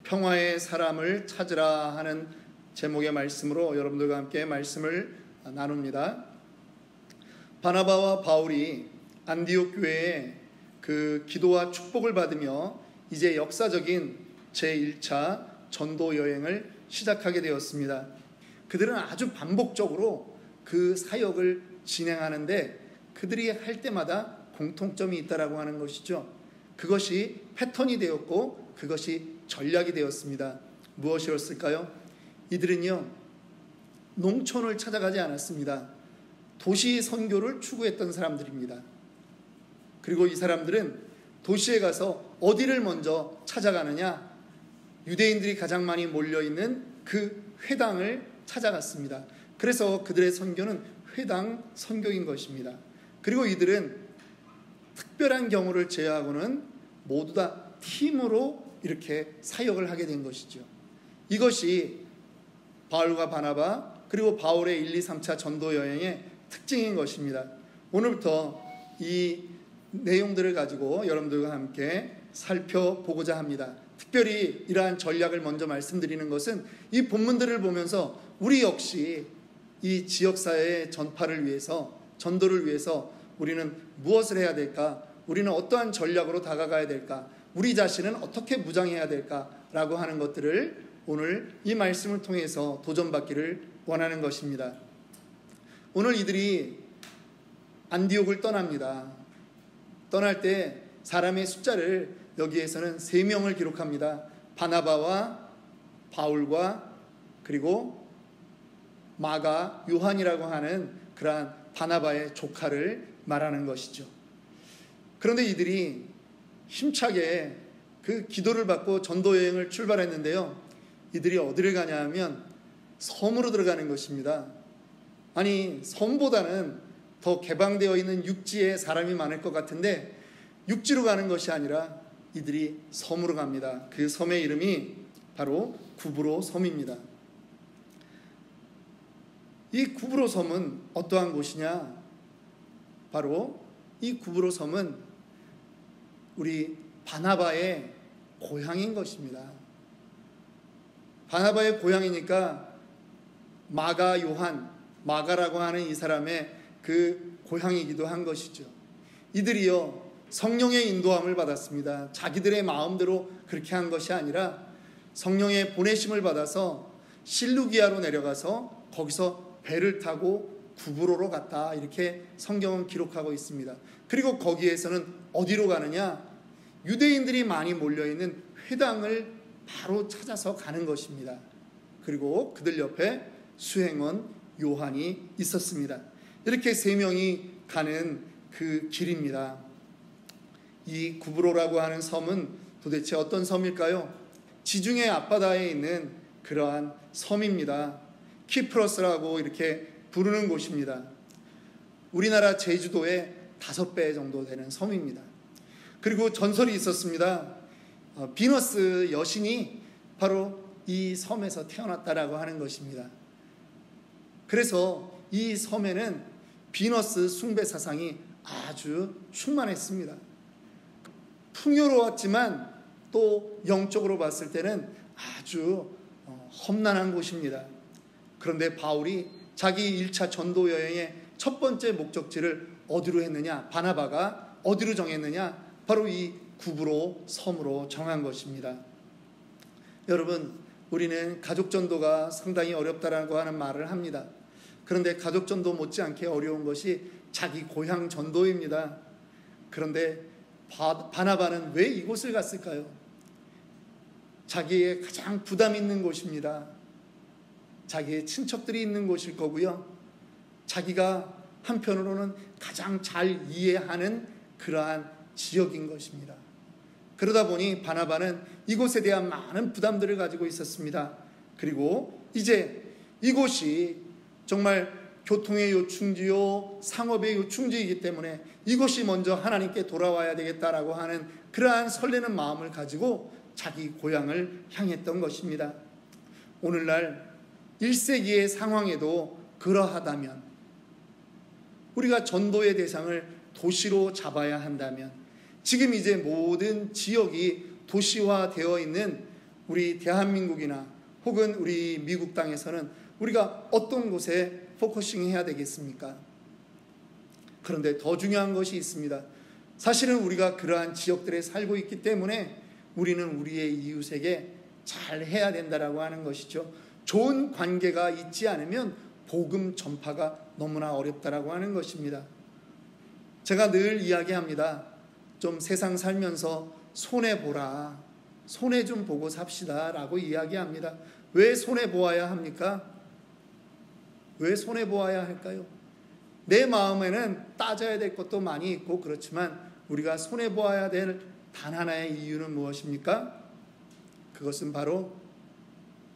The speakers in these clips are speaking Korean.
평화의 사람을 찾으라 하는 제목의 말씀으로 여러분들과 함께 말씀을 나눕니다. 바나바와 바울이 안디옥 교회에 그 기도와 축복을 받으며 이제 역사적인 제1차 전도 여행을 시작하게 되었습니다. 그들은 아주 반복적으로 그 사역을 진행하는데 그들이 할 때마다 공통점이 있다라고 하는 것이죠. 그것이 패턴이 되었고 그것이 전략이 되었습니다. 무엇이었을까요? 이들은요, 농촌을 찾아가지 않았습니다. 도시 선교를 추구했던 사람들입니다. 그리고 이 사람들은 도시에 가서 어디를 먼저 찾아가느냐? 유대인들이 가장 많이 몰려있는 그 회당을 찾아갔습니다. 그래서 그들의 선교는 회당 선교인 것입니다. 그리고 이들은 특별한 경우를 제외하고는 모두 다 팀으로 이렇게 사역을 하게 된 것이죠. 이것이 바울과 바나바 그리고 바울의 1, 2, 3차 전도 여행의 특징인 것입니다. 오늘부터 이 내용들을 가지고 여러분들과 함께 살펴보고자 합니다. 특별히 이러한 전략을 먼저 말씀드리는 것은 이 본문들을 보면서 우리 역시 이 지역사회의 전파를 위해서, 전도를 위해서 우리는 무엇을 해야 될까? 우리는 어떠한 전략으로 다가가야 될까? 우리 자신은 어떻게 무장해야 될까라고 하는 것들을 오늘 이 말씀을 통해서 도전받기를 원하는 것입니다. 오늘 이들이 안디옥을 떠납니다. 떠날 때 사람의 숫자를 여기에서는 3명을 기록합니다. 바나바와 바울과 그리고 마가, 요한이라고 하는 그러한 바나바의 조카를 말하는 것이죠. 그런데 이들이 힘차게 그 기도를 받고 전도 여행을 출발했는데요, 이들이 어디를 가냐 하면 섬으로 들어가는 것입니다. 아니, 섬보다는 더 개방되어 있는 육지에 사람이 많을 것 같은데 육지로 가는 것이 아니라 이들이 섬으로 갑니다. 그 섬의 이름이 바로 구브로 섬입니다. 이 구브로 섬은 어떠한 곳이냐? 바로 이 구브로 섬은 우리 바나바의 고향인 것입니다. 바나바의 고향이니까 마가, 요한, 마가라고 하는 이 사람의 그 고향이기도 한 것이죠. 이들이요, 성령의 인도함을 받았습니다. 자기들의 마음대로 그렇게 한 것이 아니라 성령의 보내심을 받아서 실루기아로 내려가서 거기서 배를 타고 구브로로 갔다, 이렇게 성경은 기록하고 있습니다. 그리고 거기에서는 어디로 가느냐? 유대인들이 많이 몰려있는 회당을 바로 찾아서 가는 것입니다. 그리고 그들 옆에 수행원 요한이 있었습니다. 이렇게 3명이 가는 그 길입니다. 이 구브로라고 하는 섬은 도대체 어떤 섬일까요? 지중해 앞바다에 있는 그러한 섬입니다. 키프러스라고 이렇게 부르는 곳입니다. 우리나라 제주도의 5배 정도 되는 섬입니다. 그리고 전설이 있었습니다. 비너스 여신이 바로 이 섬에서 태어났다라고 하는 것입니다. 그래서 이 섬에는 비너스 숭배 사상이 아주 충만했습니다. 풍요로웠지만 또 영적으로 봤을 때는 아주 험난한 곳입니다. 그런데 바울이 자기 1차 전도 여행의 첫 번째 목적지를 어디로 했느냐? 바나바가 어디로 정했느냐? 바로 이 구브로 섬으로 정한 것입니다. 여러분, 우리는 가족 전도가 상당히 어렵다라고 하는 말을 합니다. 그런데 가족 전도 못지않게 어려운 것이 자기 고향 전도입니다. 그런데 바나바는 왜 이곳을 갔을까요? 자기의 가장 부담 있는 곳입니다. 자기의 친척들이 있는 곳일 거고요, 자기가 한편으로는 가장 잘 이해하는 그러한 지역인 것입니다. 그러다 보니 바나바는 이곳에 대한 많은 부담들을 가지고 있었습니다. 그리고 이제 이곳이 정말 교통의 요충지요, 상업의 요충지이기 때문에 이곳이 먼저 하나님께 돌아와야 되겠다라고 하는 그러한 설레는 마음을 가지고 자기 고향을 향했던 것입니다. 오늘날 1세기의 상황에도 그러하다면, 우리가 전도의 대상을 도시로 잡아야 한다면, 지금 이제 모든 지역이 도시화되어 있는 우리 대한민국이나 혹은 우리 미국 땅에서는 우리가 어떤 곳에 포커싱 해야 되겠습니까? 그런데 더 중요한 것이 있습니다. 사실은 우리가 그러한 지역들에 살고 있기 때문에 우리는 우리의 이웃에게 잘 해야 된다라고 하는 것이죠. 좋은 관계가 있지 않으면 복음 전파가 너무나 어렵다라고 하는 것입니다. 제가 늘 이야기합니다. 좀 세상 살면서 손해보라. 손해 좀 보고 삽시다 라고 이야기합니다. 왜 손해보아야 합니까? 왜 손해보아야 할까요? 내 마음에는 따져야 될 것도 많이 있고 그렇지만 우리가 손해보아야 될 단 하나의 이유는 무엇입니까? 그것은 바로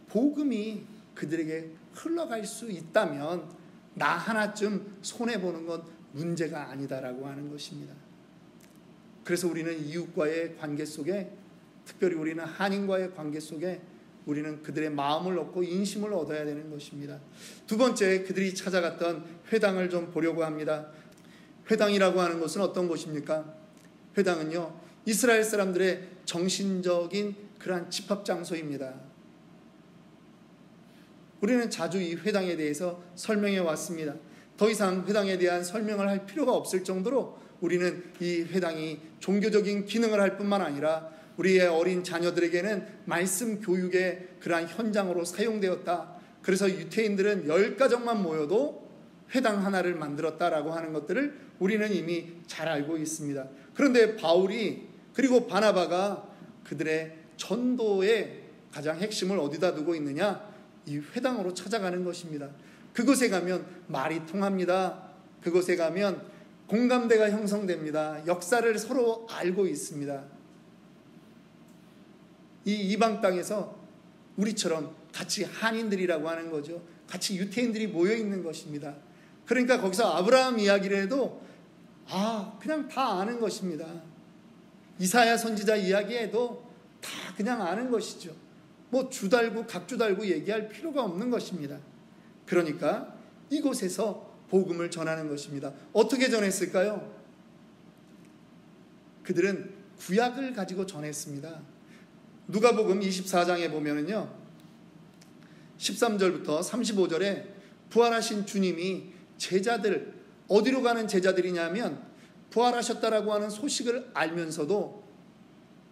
복음이 그들에게 흘러갈 수 있다면 나 하나쯤 손해보는 건 문제가 아니다라고 하는 것입니다. 그래서 우리는 이웃과의 관계 속에, 특별히 우리는 한인과의 관계 속에 우리는 그들의 마음을 얻고 인심을 얻어야 되는 것입니다. 두 번째, 그들이 찾아갔던 회당을 좀 보려고 합니다. 회당이라고 하는 것은 어떤 곳입니까? 회당은요, 이스라엘 사람들의 정신적인 그러한 집합장소입니다. 우리는 자주 이 회당에 대해서 설명해 왔습니다. 더 이상 회당에 대한 설명을 할 필요가 없을 정도로 우리는 이 회당이 종교적인 기능을 할 뿐만 아니라 우리의 어린 자녀들에게는 말씀 교육의 그러한 현장으로 사용되었다. 그래서 유태인들은 10가정만 모여도 회당 하나를 만들었다라고 하는 것들을 우리는 이미 잘 알고 있습니다. 그런데 바울이 그리고 바나바가 그들의 전도의 가장 핵심을 어디다 두고 있느냐? 이 회당으로 찾아가는 것입니다. 그곳에 가면 말이 통합니다. 그곳에 가면 공감대가 형성됩니다. 역사를 서로 알고 있습니다. 이 이방 땅에서 우리처럼 같이 한인들이라고 하는 거죠. 같이 유태인들이 모여 있는 것입니다. 그러니까 거기서 아브라함 이야기를 해도 그냥 다 아는 것입니다. 이사야 선지자 이야기해도 다 그냥 아는 것이죠. 뭐 주달고 각주달고 얘기할 필요가 없는 것입니다. 그러니까 이곳에서 복음을 전하는 것입니다. 어떻게 전했을까요? 그들은 구약을 가지고 전했습니다. 누가복음 24장에 보면은요, 13절부터 35절에 부활하신 주님이 제자들, 어디로 가는 제자들이냐면 부활하셨다라고 하는 소식을 알면서도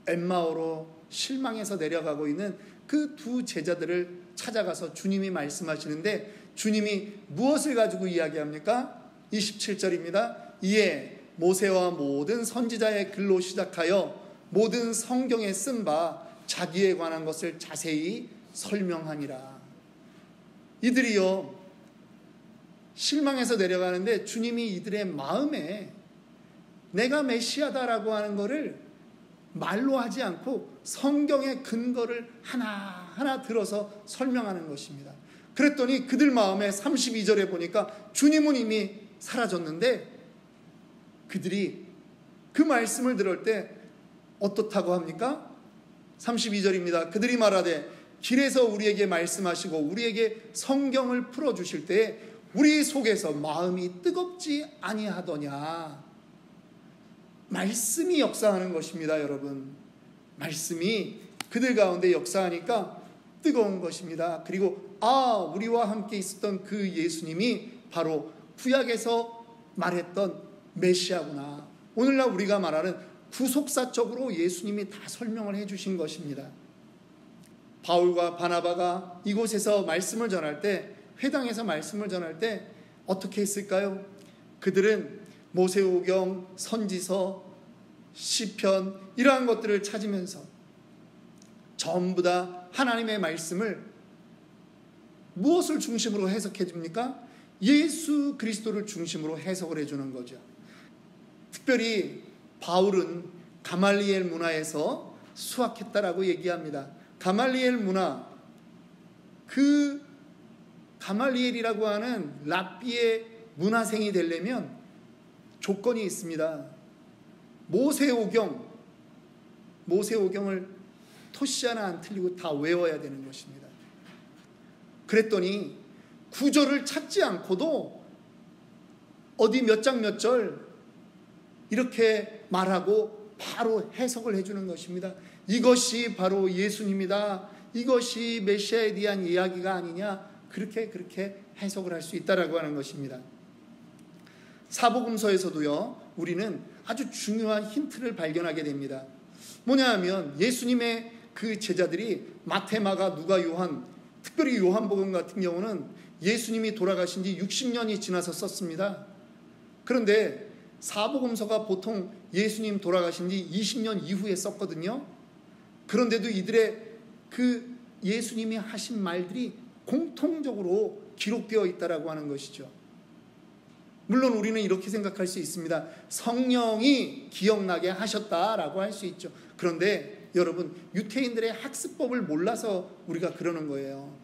엠마오로 실망해서 내려가고 있는 그 두 제자들을 찾아가서 주님이 말씀하시는데 주님이 무엇을 가지고 이야기합니까? 27절입니다. 이에 모세와 모든 선지자의 글로 시작하여 모든 성경에 쓴 바 자기에 관한 것을 자세히 설명하니라. 이들이요, 실망해서 내려가는데 주님이 이들의 마음에 내가 메시아다라고 하는 것을 말로 하지 않고 성경의 근거를 하나하나 들어서 설명하는 것입니다. 그랬더니 그들 마음에 32절에 보니까 주님은 이미 사라졌는데 그들이 그 말씀을 들을 때 어떻다고 합니까? 32절입니다. 그들이 말하되 길에서 우리에게 말씀하시고 우리에게 성경을 풀어주실 때에 우리 속에서 마음이 뜨겁지 아니하더냐. 말씀이 역사하는 것입니다, 여러분. 말씀이 그들 가운데 역사하니까 뜨거운 것입니다. 그리고 우리와 함께 있었던 그 예수님이 바로 구약에서 말했던 메시아구나. 오늘날 우리가 말하는 구속사적으로 예수님이 다 설명을 해주신 것입니다. 바울과 바나바가 이곳에서 말씀을 전할 때, 회당에서 말씀을 전할 때 어떻게 했을까요? 그들은 모세오경, 선지서, 시편 이러한 것들을 찾으면서 전부 다 하나님의 말씀을 무엇을 중심으로 해석해 줍니까? 예수 그리스도를 중심으로 해석을 해주는 거죠. 특별히 바울은 가말리엘 문화에서 수학했다라고 얘기합니다. 가말리엘 문화, 그 가말리엘이라고 하는 랍비의 문화생이 되려면 조건이 있습니다. 모세오경을 토시 하나 안 틀리고 다 외워야 되는 것입니다. 그랬더니 구절을 찾지 않고도 어디 몇 장 몇 절 이렇게 말하고 바로 해석을 해주는 것입니다. 이것이 바로 예수님이다, 이것이 메시아에 대한 이야기가 아니냐, 그렇게 해석을 할 수 있다라고 하는 것입니다. 사복음서에서도요, 우리는 아주 중요한 힌트를 발견하게 됩니다. 뭐냐 하면 예수님의 그 제자들이 마태, 마가, 누가, 요한, 특별히 요한복음 같은 경우는 예수님이 돌아가신 지 60년이 지나서 썼습니다. 그런데 사복음서가 보통 예수님 돌아가신 지 20년 이후에 썼거든요. 그런데도 이들의 그 예수님이 하신 말들이 공통적으로 기록되어 있다라고 하는 것이죠. 물론 우리는 이렇게 생각할 수 있습니다. 성령이 기억나게 하셨다라고 할 수 있죠. 그런데 여러분, 유태인들의 학습법을 몰라서 우리가 그러는 거예요.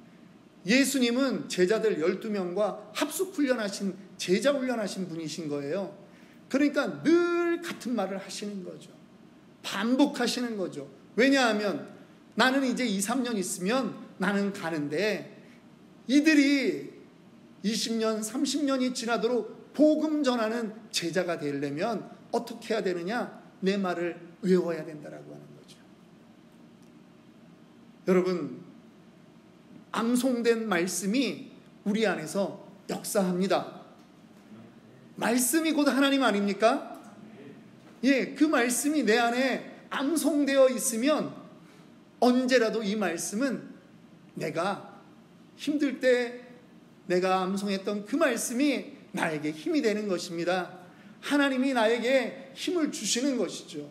예수님은 제자들 12명과 합숙훈련하신, 제자훈련하신 분이신 거예요. 그러니까 늘 같은 말을 하시는 거죠. 반복하시는 거죠. 왜냐하면 나는 이제 2, 3년 있으면 나는 가는데 이들이 20년, 30년이 지나도록 복음 전하는 제자가 되려면 어떻게 해야 되느냐? 내 말을 외워야 된다라고 하는 거죠. 여러분, 암송된 말씀이 우리 안에서 역사합니다. 말씀이 곧 하나님 아닙니까? 예, 그 말씀이 내 안에 암송되어 있으면 언제라도 이 말씀은 내가 힘들 때 내가 암송했던 그 말씀이 나에게 힘이 되는 것입니다. 하나님이 나에게 힘을 주시는 것이죠.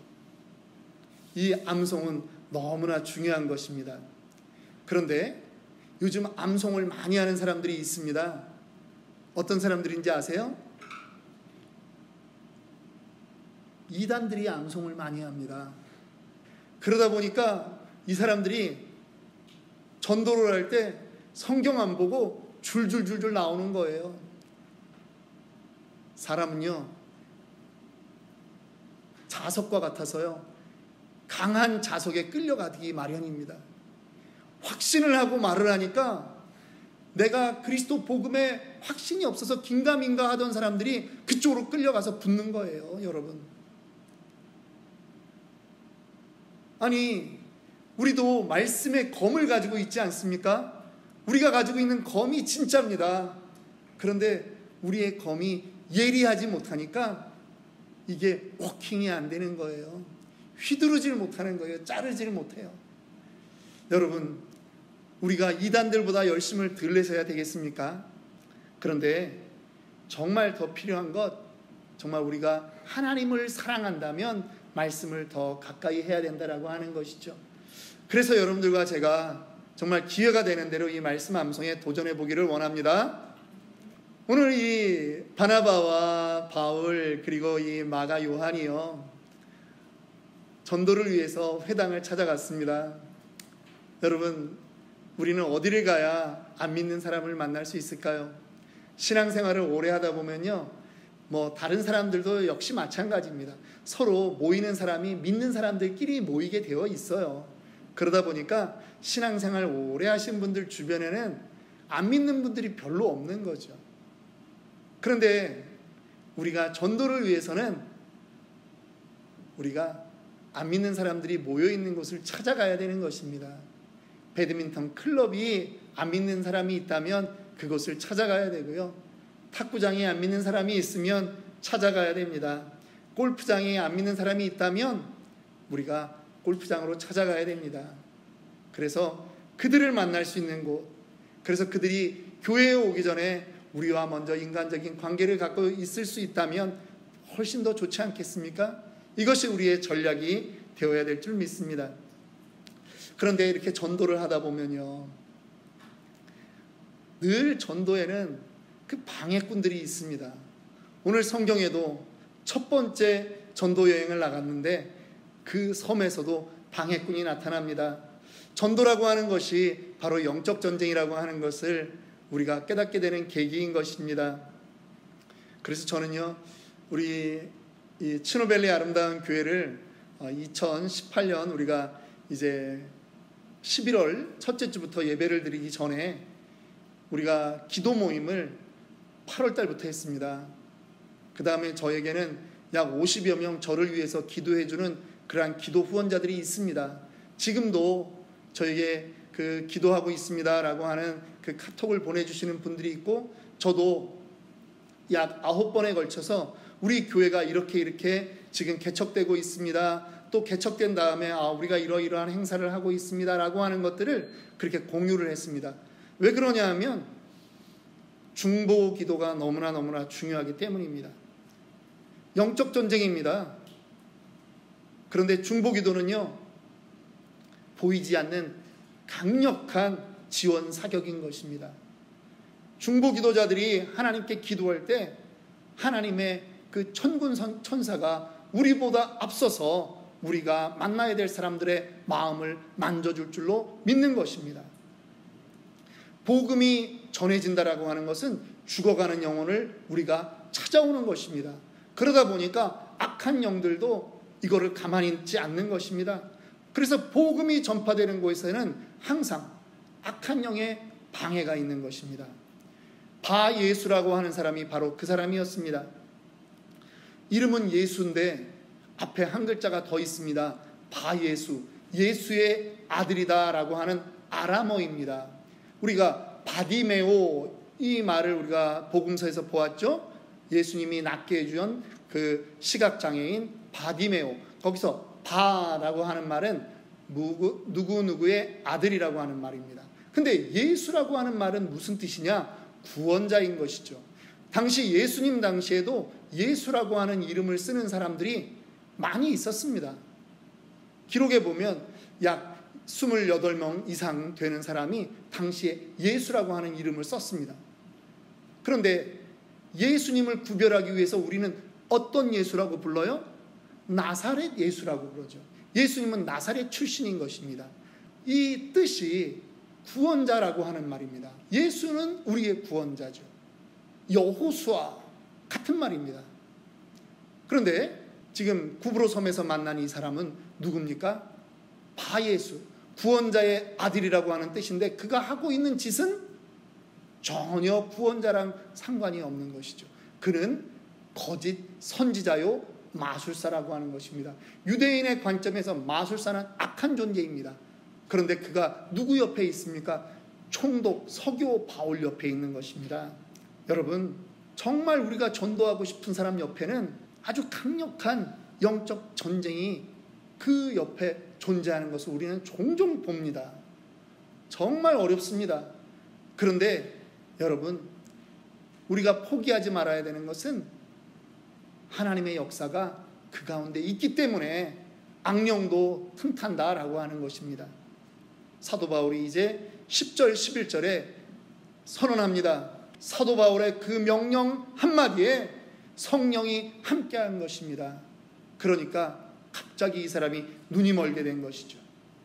이 암송은 너무나 중요한 것입니다. 그런데 요즘 암송을 많이 하는 사람들이 있습니다. 어떤 사람들인지 아세요? 이단들이 암송을 많이 합니다. 그러다 보니까 이 사람들이 전도를 할 때 성경 안 보고 줄줄줄줄 나오는 거예요. 사람은요, 자석과 같아서요, 강한 자석에 끌려가기 마련입니다. 확신을 하고 말을 하니까 내가 그리스도 복음에 확신이 없어서 긴가민가 하던 사람들이 그쪽으로 끌려가서 붙는 거예요, 여러분. 아니, 우리도 말씀의 검을 가지고 있지 않습니까? 우리가 가지고 있는 검이 진짜입니다. 그런데 우리의 검이 예리하지 못하니까 이게 워킹이 안 되는 거예요. 휘두르질 못하는 거예요. 자르질 못해요. 여러분, 우리가 이단들보다 열심을 덜 내셔야 되겠습니까? 그런데 정말 더 필요한 것, 정말 우리가 하나님을 사랑한다면 말씀을 더 가까이 해야 된다라고 하는 것이죠. 그래서 여러분들과 제가 정말 기회가 되는 대로 이 말씀 암송에 도전해 보기를 원합니다. 오늘 이 바나바와 바울 그리고 이 마가 요한이요, 전도를 위해서 회당을 찾아갔습니다. 여러분, 우리는 어디를 가야 안 믿는 사람을 만날 수 있을까요? 신앙생활을 오래 하다 보면요, 다른 사람들도 역시 마찬가지입니다. 서로 모이는 사람이 믿는 사람들끼리 모이게 되어 있어요. 그러다 보니까 신앙생활 오래 하신 분들 주변에는 안 믿는 분들이 별로 없는 거죠. 그런데 우리가 전도를 위해서는 우리가 안 믿는 사람들이 모여있는 곳을 찾아가야 되는 것입니다. 배드민턴 클럽이 안 믿는 사람이 있다면 그곳을 찾아가야 되고요, 탁구장에 안 믿는 사람이 있으면 찾아가야 됩니다. 골프장에 안 믿는 사람이 있다면 우리가 골프장으로 찾아가야 됩니다. 그래서 그들을 만날 수 있는 곳, 그래서 그들이 교회에 오기 전에 우리와 먼저 인간적인 관계를 갖고 있을 수 있다면 훨씬 더 좋지 않겠습니까? 이것이 우리의 전략이 되어야 될 줄 믿습니다. 그런데 이렇게 전도를 하다 보면요, 늘 전도에는 그 방해꾼들이 있습니다. 오늘 성경에도 첫 번째 전도 여행을 나갔는데 그 섬에서도 방해꾼이 나타납니다. 전도라고 하는 것이 바로 영적 전쟁이라고 하는 것을 우리가 깨닫게 되는 계기인 것입니다. 그래서 저는요, 우리 이 치노밸리 아름다운 교회를 2018년 우리가 이제 11월 첫째 주부터 예배를 드리기 전에 우리가 기도 모임을 8월 달부터 했습니다. 그 다음에 저에게는 약 50여 명 저를 위해서 기도해주는 그러한 기도 후원자들이 있습니다. 지금도 저에게 그 기도하고 있습니다라고 하는 그 카톡을 보내주시는 분들이 있고, 저도 약 9번에 걸쳐서 우리 교회가 이렇게 지금 개척되고 있습니다, 또 개척된 다음에 우리가 이러이러한 행사를 하고 있습니다라고 하는 것들을 그렇게 공유를 했습니다. 왜 그러냐 하면 중보 기도가 너무나 중요하기 때문입니다. 영적 전쟁입니다. 그런데 중보 기도는요, 보이지 않는 강력한 지원 사격인 것입니다. 중보 기도자들이 하나님께 기도할 때 하나님의 그 천군 천사가 우리보다 앞서서 우리가 만나야 될 사람들의 마음을 만져줄 줄로 믿는 것입니다. 복음이 전해진다라고 하는 것은 죽어가는 영혼을 우리가 찾아오는 것입니다. 그러다 보니까 악한 영들도 이거를 가만히 있지 않는 것입니다. 그래서 복음이 전파되는 곳에서는 항상 악한 영의 방해가 있는 것입니다. 바예수라고 하는 사람이 바로 그 사람이었습니다. 이름은 예수인데 앞에 한 글자가 더 있습니다. 바예수, 예수의 아들이다라고 하는 아람어입니다. 우리가 바디메오, 이 말을 우리가 복음서에서 보았죠. 예수님이 낫게 해준 그 시각장애인 바디메오, 거기서 바라고 하는 말은 누구누구의 아들이라고 하는 말입니다. 근데 예수라고 하는 말은 무슨 뜻이냐? 구원자인 것이죠. 당시 예수님 당시에도 예수라고 하는 이름을 쓰는 사람들이 많이 있었습니다. 기록에 보면 약 28명 이상 되는 사람이 당시에 예수라고 하는 이름을 썼습니다. 그런데 예수님을 구별하기 위해서 우리는 어떤 예수라고 불러요? 나사렛 예수라고 그러죠. 예수님은 나사렛 출신인 것입니다. 이 뜻이 구원자라고 하는 말입니다. 예수는 우리의 구원자죠. 여호수아 같은 말입니다. 그런데 지금 구브로 섬에서 만난 이 사람은 누굽니까? 바예수, 구원자의 아들이라고 하는 뜻인데 그가 하고 있는 짓은 전혀 구원자랑 상관이 없는 것이죠. 그는 거짓 선지자요 마술사라고 하는 것입니다. 유대인의 관점에서 마술사는 악한 존재입니다. 그런데 그가 누구 옆에 있습니까? 총독 서기오 바울 옆에 있는 것입니다. 여러분, 정말 우리가 전도하고 싶은 사람 옆에는 아주 강력한 영적 전쟁이 그 옆에 존재하는 것을 우리는 종종 봅니다. 정말 어렵습니다. 그런데 여러분, 우리가 포기하지 말아야 되는 것은 하나님의 역사가 그 가운데 있기 때문에 악령도 틈탄다라고 하는 것입니다. 사도 바울이 이제 10절 11절에 선언합니다. 사도 바울의 그 명령 한마디에 성령이 함께한 것입니다. 그러니까 갑자기 이 사람이 눈이 멀게 된 것이죠.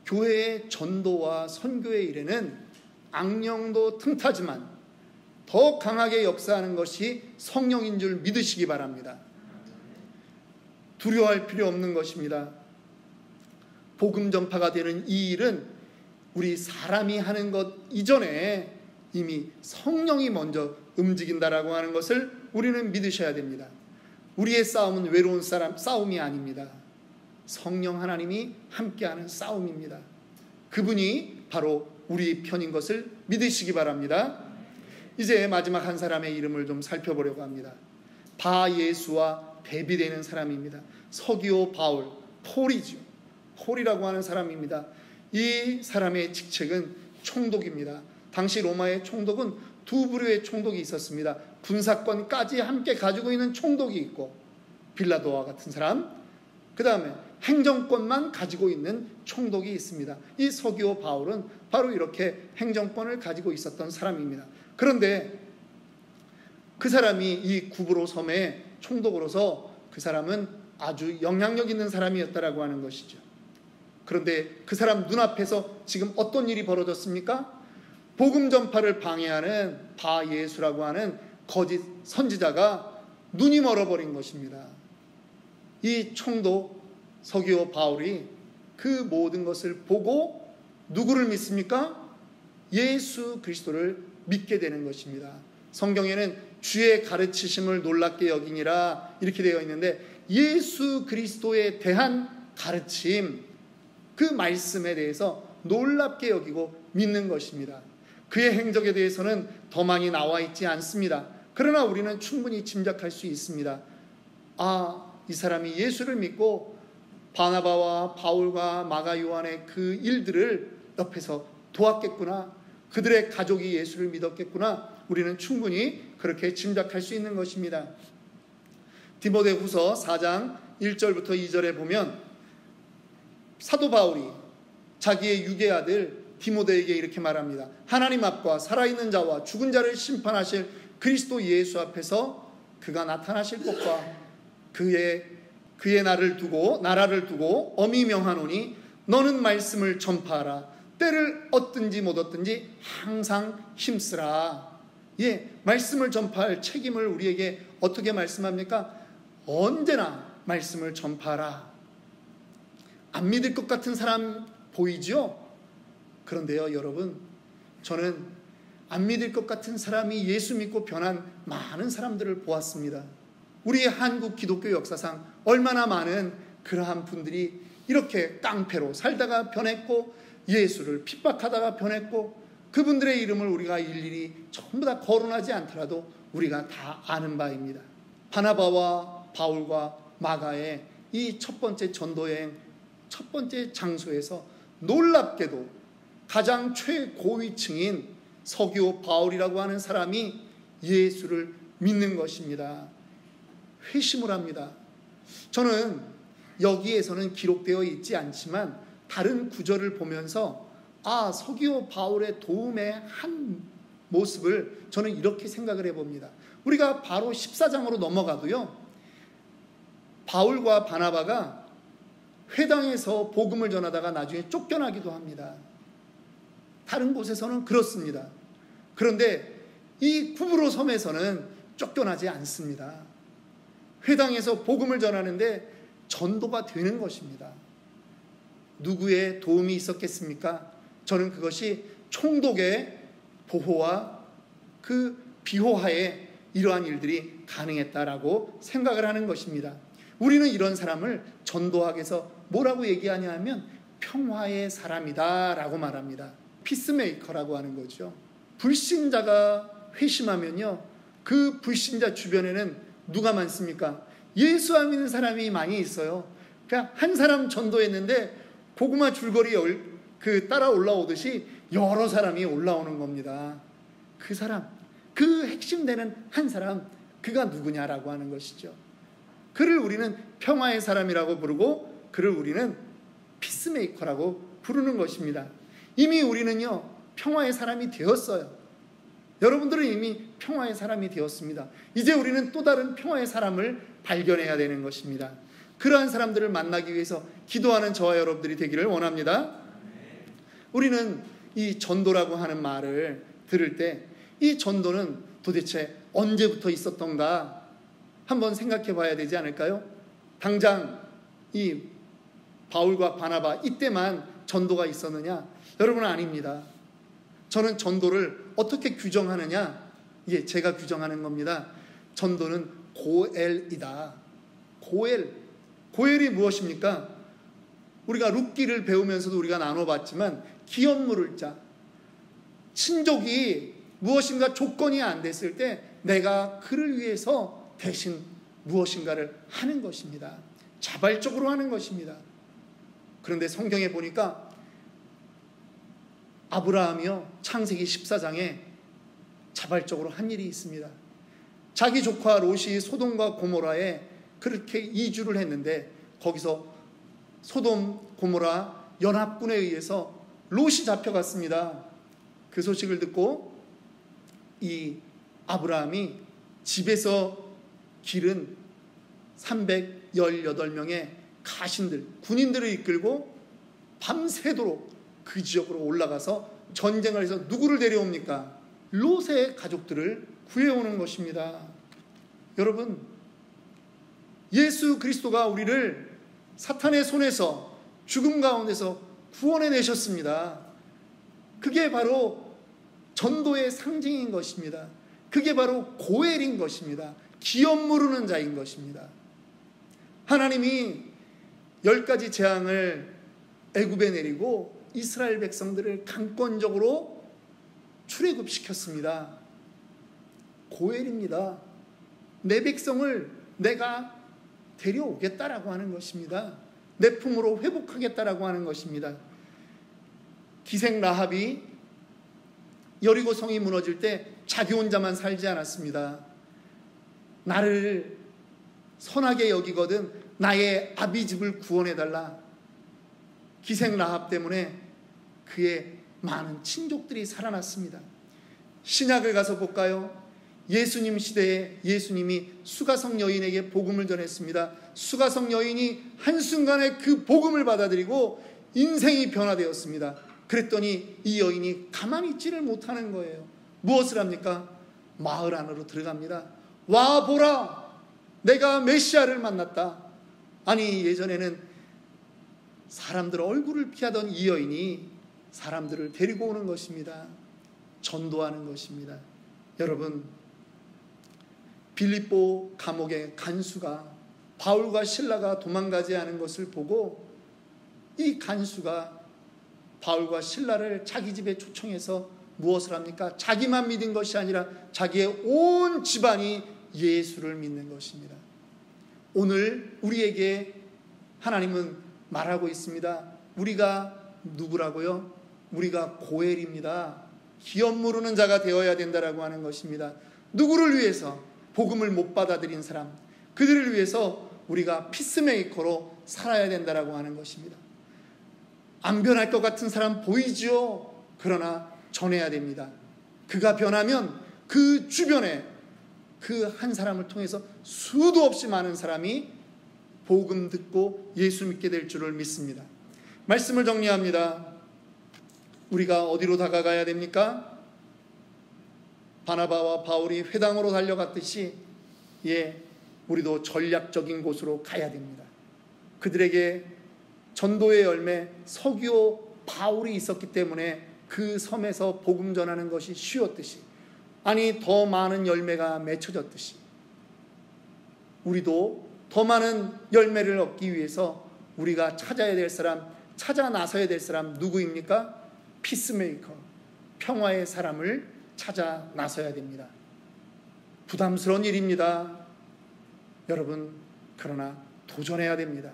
교회의 전도와 선교의 일에는 악령도 틈타지만 더 강하게 역사하는 것이 성령인 줄 믿으시기 바랍니다. 두려워할 필요 없는 것입니다. 복음 전파가 되는 이 일은 우리 사람이 하는 것 이전에 이미 성령이 먼저 움직인다라고 하는 것을 우리는 믿으셔야 됩니다. 우리의 싸움은 외로운 싸움이 아닙니다. 성령 하나님이 함께하는 싸움입니다. 그분이 바로 우리 편인 것을 믿으시기 바랍니다. 이제 마지막 한 사람의 이름을 좀 살펴보려고 합니다. 바예수와 대비되는 사람입니다. 서기오 바울, 폴이죠. 폴이라고 하는 사람입니다. 이 사람의 직책은 총독입니다. 당시 로마의 총독은 두 부류의 총독이 있었습니다. 군사권까지 함께 가지고 있는 총독이 있고, 빌라도와 같은 사람, 그 다음에 행정권만 가지고 있는 총독이 있습니다. 이 서기오 바울은 바로 이렇게 행정권을 가지고 있었던 사람입니다. 그런데 그 사람이 이 구브로 섬의 총독으로서 그 사람은 아주 영향력 있는 사람이었다라고 하는 것이죠. 그런데 그 사람 눈앞에서 지금 어떤 일이 벌어졌습니까? 복음 전파를 방해하는 바예수라고 하는 거짓 선지자가 눈이 멀어버린 것입니다. 이 총독 서기오 바울이 그 모든 것을 보고 누구를 믿습니까? 예수 그리스도를 믿게 되는 것입니다. 성경에는 주의 가르치심을 놀랍게 여기니라 이렇게 되어 있는데, 예수 그리스도에 대한 가르침, 그 말씀에 대해서 놀랍게 여기고 믿는 것입니다. 그의 행적에 대해서는 더 많이 나와 있지 않습니다. 그러나 우리는 충분히 짐작할 수 있습니다. 이 사람이 예수를 믿고 바나바와 바울과 마가 요한의 그 일들을 옆에서 도왔겠구나, 그들의 가족이 예수를 믿었겠구나, 우리는 충분히 그렇게 짐작할 수 있는 것입니다. 디모데후서 4장 1절부터 2절에 보면 사도 바울이 자기의 육의 아들 디모데에게 이렇게 말합니다. 하나님 앞과 살아있는 자와 죽은 자를 심판하실 그리스도 예수 앞에서 그가 나타나실 것과 그의 나라를 두고 엄히 명하노니 너는 말씀을 전파하라. 때를 얻든지 못 얻든지 항상 힘쓰라. 말씀을 전파할 책임을 우리에게 어떻게 말씀합니까? 언제나 말씀을 전파하라. 안 믿을 것 같은 사람 보이죠? 그런데요, 여러분, 저는 안 믿을 것 같은 사람이 예수 믿고 변한 많은 사람들을 보았습니다. 우리 한국 기독교 역사상 얼마나 많은 그러한 분들이 이렇게 깡패로 살다가 변했고 예수를 핍박하다가 변했고, 그분들의 이름을 우리가 일일이 전부 다 거론하지 않더라도 우리가 다 아는 바입니다. 바나바와 바울과 마가의 이 첫 번째 전도여행 첫 번째 장소에서 놀랍게도 가장 최고위층인 서기오 바울이라고 하는 사람이 예수를 믿는 것입니다. 회심을 합니다. 저는 여기에서는 기록되어 있지 않지만 다른 구절을 보면서 서기오 바울의 도움의 한 모습을 저는 이렇게 생각을 해봅니다. 우리가 바로 14장으로 넘어가도요, 바울과 바나바가 회당에서 복음을 전하다가 나중에 쫓겨나기도 합니다. 다른 곳에서는 그렇습니다. 그런데 이 쿠브로 섬에서는 쫓겨나지 않습니다. 회당에서 복음을 전하는데 전도가 되는 것입니다. 누구의 도움이 있었겠습니까? 저는 그것이 총독의 보호와 그 비호하에 이러한 일들이 가능했다라고 생각을 하는 것입니다. 우리는 이런 사람을 전도학에서 뭐라고 얘기하냐 하면 평화의 사람이다 라고 말합니다. 피스메이커라고 하는 거죠. 불신자가 회심하면요, 그 불신자 주변에는 누가 많습니까? 예수 안 믿는 사람이 많이 있어요. 그러니까 한 사람 전도했는데 고구마 줄거리 따라 올라오듯이 여러 사람이 올라오는 겁니다. 그 사람, 그 핵심되는 한 사람, 그가 누구냐라고 하는 것이죠. 그를 우리는 평화의 사람이라고 부르고 그를 우리는 피스메이커라고 부르는 것입니다. 이미 우리는요, 평화의 사람이 되었어요. 여러분들은 이미 평화의 사람이 되었습니다. 이제 우리는 또 다른 평화의 사람을 발견해야 되는 것입니다. 그러한 사람들을 만나기 위해서 기도하는 저와 여러분들이 되기를 원합니다. 우리는 이 전도라고 하는 말을 들을 때 이 전도는 도대체 언제부터 있었던가 한번 생각해 봐야 되지 않을까요? 당장 이 바울과 바나바 이때만 전도가 있었느냐? 여러분은 아닙니다. 저는 전도를 어떻게 규정하느냐? 제가 규정하는 겁니다. 전도는 고엘이다. 고엘이 무엇입니까? 우리가 룻기를 배우면서도 우리가 나눠봤지만 기업 물을 자, 친족이 무엇인가 조건이 안 됐을 때 내가 그를 위해서 대신 무엇인가를 하는 것입니다. 자발적으로 하는 것입니다. 그런데 성경에 보니까 아브라함이요, 창세기 14장에 자발적으로 한 일이 있습니다. 자기 조카 롯이 소돔과 고모라에 그렇게 이주를 했는데 거기서 소돔 고모라 연합군에 의해서 롯이 잡혀갔습니다. 그 소식을 듣고 이 아브라함이 집에서 기른 318명의 가신들, 군인들을 이끌고 밤새도록 그 지역으로 올라가서 전쟁을 해서 누구를 데려옵니까? 롯의 가족들을 구해오는 것입니다. 여러분, 예수 그리스도가 우리를 사탄의 손에서 죽음 가운데서 구원해내셨습니다. 그게 바로 전도의 상징인 것입니다. 그게 바로 고엘인 것입니다. 기업 모르는 자인 것입니다. 하나님이 10가지 재앙을 애굽에 내리고 이스라엘 백성들을 강권적으로 출애굽시켰습니다. 고엘입니다. 내 백성을 내가 데려오겠다라고 하는 것입니다. 내 품으로 회복하겠다라고 하는 것입니다. 기생 라합이 여리고 성이 무너질 때 자기 혼자만 살지 않았습니다. 나를 선하게 여기거든 나의 아비집을 구원해달라. 기생 라합 때문에 그의 많은 친족들이 살아났습니다. 신약을 가서 볼까요? 예수님 시대에 예수님이 수가성 여인에게 복음을 전했습니다. 수가성 여인이 한순간에 그 복음을 받아들이고 인생이 변화되었습니다. 그랬더니 이 여인이 가만히 있지를 못하는 거예요. 무엇을 합니까? 마을 안으로 들어갑니다. 와 보라, 내가 메시아를 만났다. 아니, 예전에는 사람들 얼굴을 피하던 이 여인이 사람들을 데리고 오는 것입니다. 전도하는 것입니다. 여러분, 빌립보 감옥의 간수가 바울과 실라가 도망가지 않은 것을 보고 이 간수가 바울과 실라를 자기 집에 초청해서 무엇을 합니까? 자기만 믿은 것이 아니라 자기의 온 집안이 예수를 믿는 것입니다. 오늘 우리에게 하나님은 말하고 있습니다. 우리가 누구라고요? 우리가 고엘입니다. 기업 모르는 자가 되어야 된다라고 하는 것입니다. 누구를 위해서? 복음을 못 받아들인 사람, 그들을 위해서 우리가 피스메이커로 살아야 된다라고 하는 것입니다. 안 변할 것 같은 사람 보이지요? 그러나 전해야 됩니다. 그가 변하면 그 주변에 그 한 사람을 통해서 수도 없이 많은 사람이 복음 듣고 예수 믿게 될 줄을 믿습니다. 말씀을 정리합니다. 우리가 어디로 다가가야 됩니까? 바나바와 바울이 회당으로 달려갔듯이 우리도 전략적인 곳으로 가야 됩니다. 그들에게 전도의 열매 서기오 바울이 있었기 때문에 그 섬에서 복음 전하는 것이 쉬웠듯이, 아니 더 많은 열매가 맺혀졌듯이 우리도 더 많은 열매를 얻기 위해서 우리가 찾아야 될 사람, 찾아 나서야 될 사람 누구입니까? 피스메이커, 평화의 사람을 찾아 나서야 됩니다. 부담스러운 일입니다. 여러분, 그러나 도전해야 됩니다.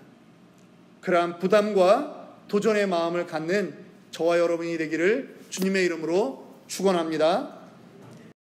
그러한 부담과 도전의 마음을 갖는 저와 여러분이 되기를 주님의 이름으로 축원합니다.